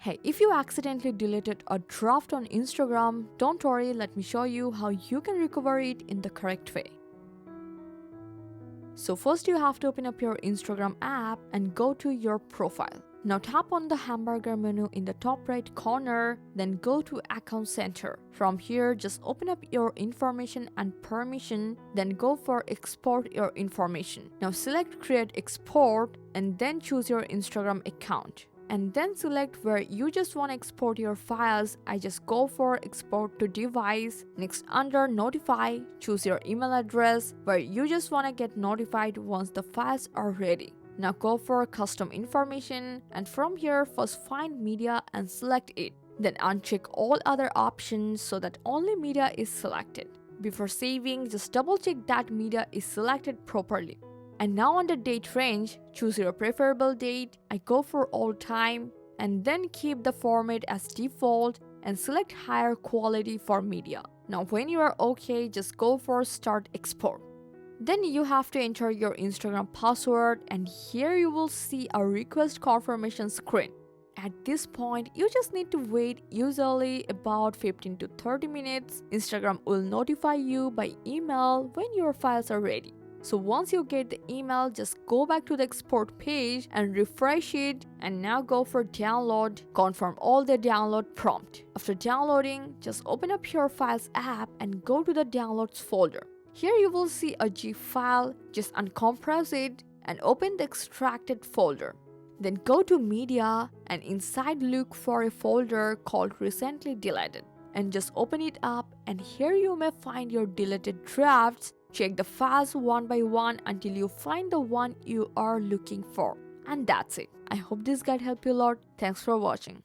Hey, if you accidentally deleted a draft on Instagram, don't worry, let me show you how you can recover it in the correct way. So first you have to open up your Instagram app and go to your profile. Now tap on the hamburger menu in the top right corner, then go to Account Center. From here, just open up your information and permission, then go for Export your information. Now select Create Export and then choose your Instagram account. And then select where you just want to export your files. I just go for export to device. Next, under notify, choose your email address where you just want to get notified once the files are ready. Now go for custom information, and from here first find media and select it. Then uncheck all other options so that only media is selected. Before saving, just double check that media is selected properly. And now under date range, choose your preferable date. I go for all time and then keep the format as default and select higher quality for media. Now when you are okay, just go for start export. Then you have to enter your Instagram password, and here you will see a request confirmation screen. At this point, you just need to wait usually about 15 to 30 minutes. Instagram will notify you by email when your files are ready. So once you get the email, just go back to the export page and refresh it, and now go for download. Confirm all the download prompt. After downloading, just open up your Files app and go to the downloads folder. Here you will see a GIF file. Just uncompress it and open the extracted folder. Then go to media and inside look for a folder called recently deleted and just open it up, and here you may find your deleted drafts. Check the files one by one until you find the one you are looking for. And that's it. I hope this guide helped you a lot. Thanks for watching.